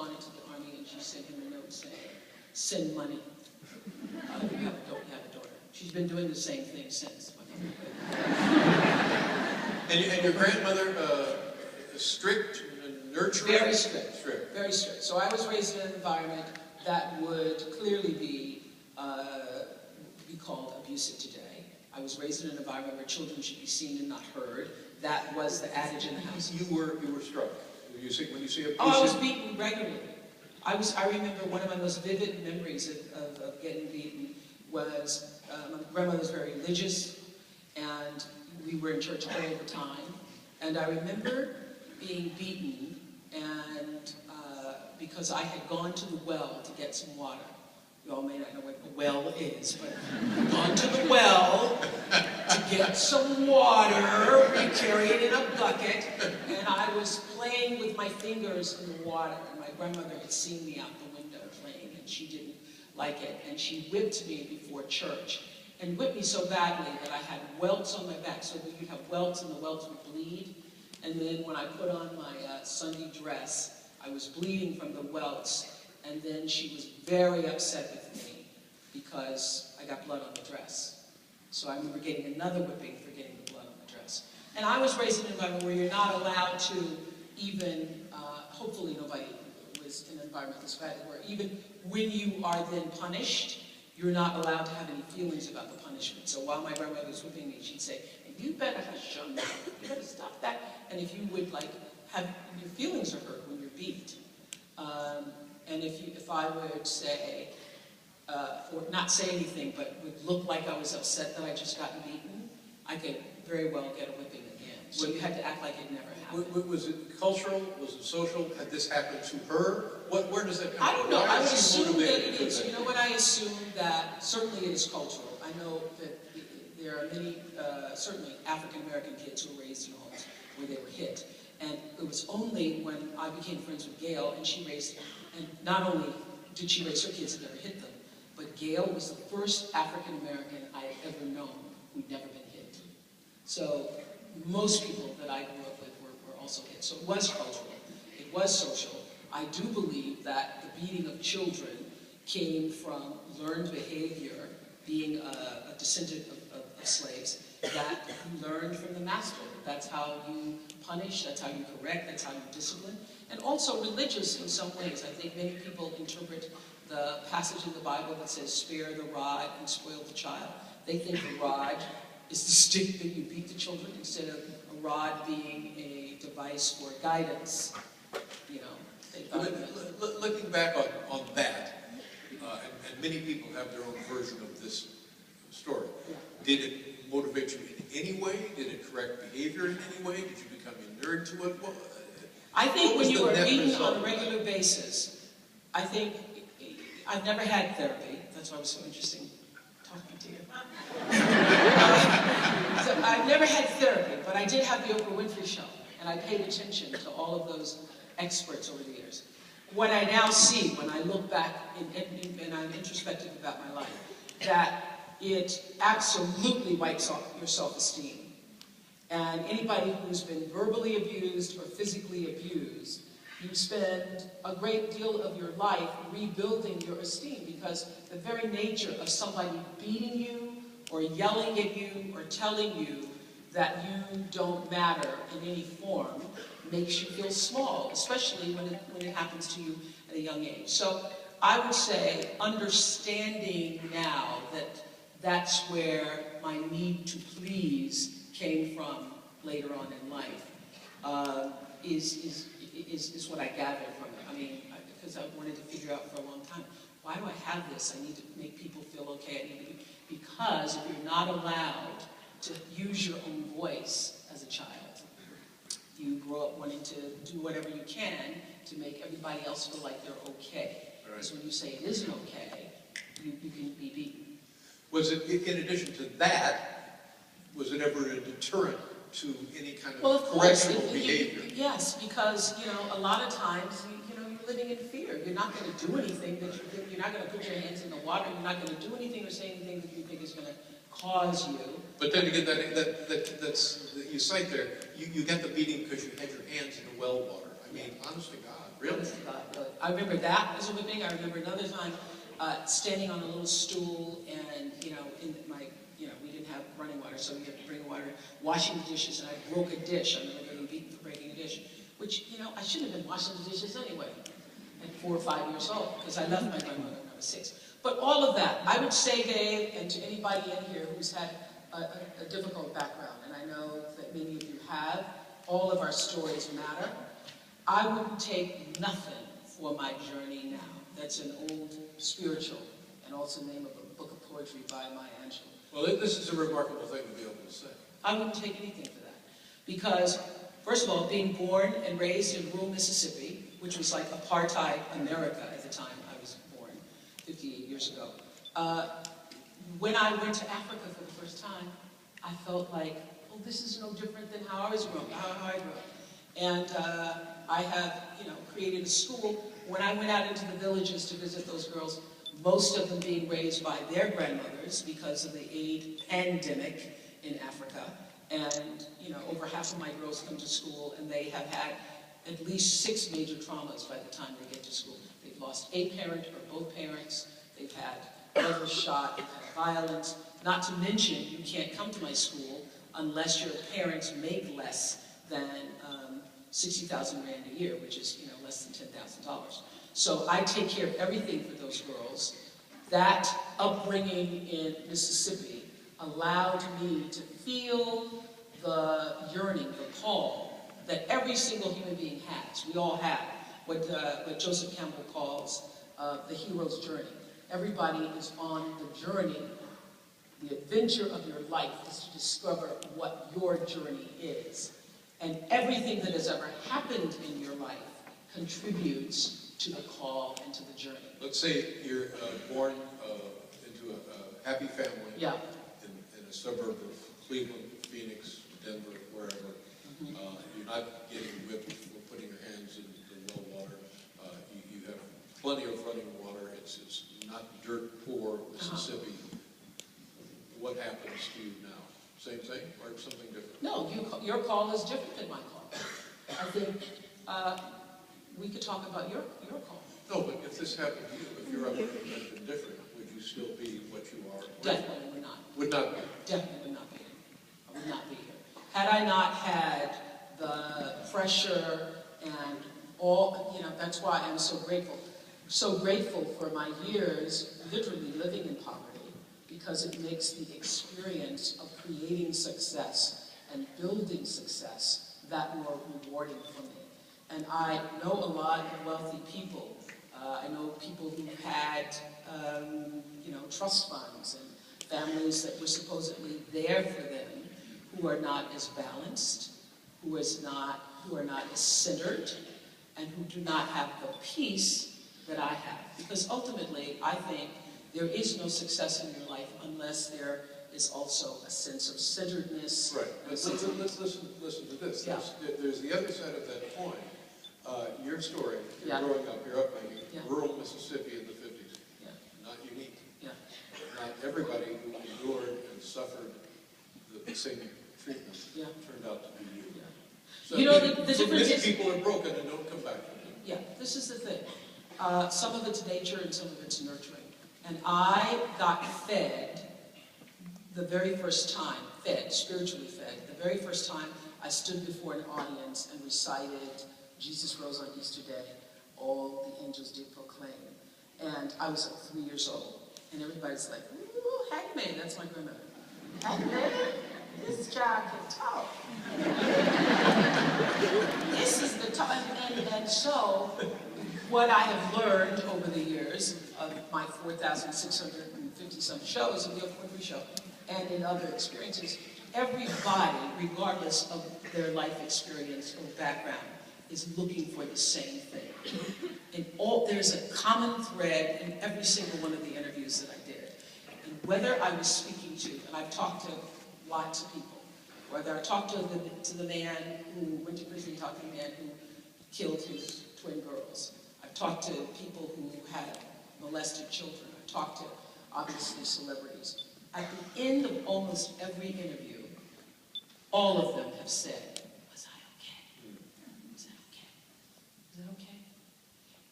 gone into the Army, and she sent him a note saying, "Send money. You have a daughter." She's been doing the same thing since. And your grandmother, strict, nurturing? Very strict. Very strict. So I was raised in an environment that would clearly be called abusive today. I was raised in an environment where children should be seen and not heard. That was the adage in the house. You were struck. When you say abusive? Oh, I was beaten regularly. I remember one of my most vivid memories of getting beaten was my grandmother was very religious, and we were in church all the time. And I remember being beaten, and because I had gone to the well to get some water. You all may not know what a well is, but I'd gone to the well to get some water. We carried it in a bucket, and I was playing with my fingers in the water. And my grandmother had seen me out the window playing, and she didn't like it. And she whipped me before church, and whipped me so badly that I had welts on my back. So that you'd have welts, and the welts would bleed. And then when I put on my Sunday dress, I was bleeding from the welts. And then she was very upset with me because I got blood on the dress. So I remember getting another whipping for getting the blood on the dress. And I was raised in an environment where you're not allowed to even, hopefully nobody was in an environment this bad, where even when you are then punished, you're not allowed to have any feelings about the punishment. So while my grandmother was whipping me, she'd say, "You better shut up, you better stop that." And if you would have, your feelings are hurt when you're beat. And if I would say, or not say anything, but would look like I was upset that I just gotten beaten, I could very well get a whipping again. So you had to act like it never happened. Was it cultural? Was it social? Had this happened to her? Where does that come from? I don't know. I would assume that it is. You know what? I assume that certainly it is cultural. I know that there are many, certainly African American kids who were raised in homes where they were hit. And it was only when I became friends with Gail, and she raised, and not only did she raise her kids and never hit them, but Gail was the first African American I had ever known who'd never been hit. So most people that I grew up with were also hit. So it was cultural, it was social. I do believe that the beating of children came from learned behavior, being a descendant of slaves, that you learned from the master. That's how you punish, that's how you correct, that's how you discipline. And also religious in some ways. I think many people interpret the passage in the Bible that says, "Spare the rod and spoil the child." They think the rod is the stick that you beat the children, instead of a rod being a device for guidance. You know, they thought looking back on that, and many people have their own version of this story. Yeah. Did it motivate you in any way? Did it correct behavior in any way? Did you become inured to it? I think when you are beaten on a regular basis, I think, I've never had therapy. That's why it was so interesting talking to you. So I've never had therapy, but I did have the Oprah Winfrey Show, and I paid attention to all of those experts over the years. What I now see when I look back and I'm introspective about my life, that it absolutely wipes off your self-esteem. And anybody who's been verbally abused or physically abused, you spend a great deal of your life rebuilding your esteem, because the very nature of somebody beating you or yelling at you or telling you that you don't matter in any form makes you feel small, especially when it happens to you at a young age. So I would say understanding now that that's where my need to please came from later on in life, is what I gathered from it. I mean, because I wanted to figure out for a long time, why do I have this? I need to make people feel okay. Because if you're not allowed to use your own voice as a child, you grow up wanting to do whatever you can to make everybody else feel like they're okay. Because when you say it isn't okay, you can be beaten. Was it, in addition to that, was it ever a deterrent to any kind of, correctional behavior? Yes, because, a lot of times, you're living in fear. You're not going to do anything you're not going to put your hands in the water. You're not going to do anything or say anything that you think is going to cause you. But then again, that's you cite there, you get the beating because you had your hands in the well water. I mean, honest to God, really? Honest to God, really. I remember that as a whipping. I remember another time standing on a little stool and, in my, we didn't have running water, so we had to bring water, washing the dishes, and I broke a dish. I remember getting beaten for breaking a dish, which, I shouldn't have been washing the dishes anyway at 4 or 5 years old, because I left my grandmother when I was 6. But all of that, I would say, Dave, and to anybody in here who's had a difficult background, and I know that many of you have, all of our stories matter. I wouldn't take nothing for my journey now. That's an old spiritual, and also the name of a book of poetry by Maya Angelou. Well, this is a remarkable thing to be able to say. I wouldn't take anything for that. Because, first of all, being born and raised in rural Mississippi, which was like apartheid America at the time I was born, 58 years ago, when I went to Africa for the first time, I felt like, well, this is no different than how I was grown, how I grew up. And I have, created a school. When I went out into the villages to visit those girls, most of them being raised by their grandmothers because of the AIDS pandemic in Africa. And, over half of my girls come to school and they have had at least 6 major traumas by the time they get to school. They've lost a parent or both parents. They've had brothers shot, they've had violence. Not to mention, you can't come to my school unless your parents make less than 60,000 Rand a year, which is, less than $10,000. So I take care of everything for those girls. That upbringing in Mississippi allowed me to feel the yearning, the call that every single human being has. We all have what Joseph Campbell calls the hero's journey. Everybody is on the journey. The adventure of your life is to discover what your journey is. And everything that has ever happened in your life contributes to the call and to the journey. Let's say you're born into a happy family in a suburb of Cleveland, Phoenix, Denver, wherever. You're not getting whipped for putting your hands in well water. You have plenty of running water. It's not dirt poor Mississippi. What happens to you now? Same thing or something different? No, your call is different than my call. I think we could talk about your call. No, but if this happened to you, if your upbringing had been different, would you still be what you are? Definitely would not. Would not be? Definitely would not be here. I would not be here. Had I not had the pressure and all, that's why I'm so grateful. So grateful for my years literally living in poverty, because it makes the experience of creating success and building success that more rewarding for me. And I know a lot of wealthy people. I know people who had, trust funds and families that were supposedly there for them, who are not as balanced, who are not as centered, and who do not have the peace that I have. Because ultimately, I think there is no success in your life unless there is also a sense of centeredness. Right. Let's listen to this. Yeah. There's the other side of that coin. Your story, you're growing up, your upbringing, rural Mississippi in the 50s. Yeah. Not unique. Yeah. Not everybody who endured and suffered the same treatment turned out to be you. Yeah. So the difference many is people are broken and don't come back from it. Yeah, this is the thing. Some of it's nature and some of it's nurturing. And I got fed the very first time, spiritually fed, the very first time I stood before an audience and recited Jesus Rose on Easter Day, all the angels did proclaim. And I was like 3 years old. And everybody's like, ooh, Hangman, that's my grandmother. Hangman, this child can talk. This is the time. And so, what I have learned over the years of my 4,650-some shows in the Oprah Winfrey Show and in other experiences, everybody, regardless of their life experience or background, is looking for the same thing. There's a common thread in every single one of the interviews that I did. And whether I was speaking to, and I've talked to lots of people, whether I talked to the man who went to prison, talked to the man who killed his twin girls. I've talked to people who had molested children. I've talked to, obviously, celebrities. At the end of almost every interview, all of them have said, was I okay? Was that okay? Was that okay?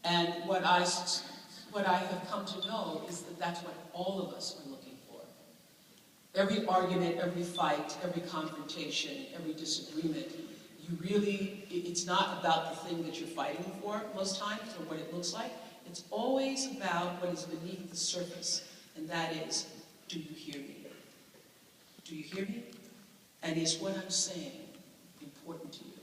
And what I have come to know is that that's what all of us are looking for. Every argument, every fight, every confrontation, every disagreement, it's not about the thing that you're fighting for most times or what it looks like. It's always about what is beneath the surface, and that is, do you hear me? Do you hear me? And is what I'm saying important to you?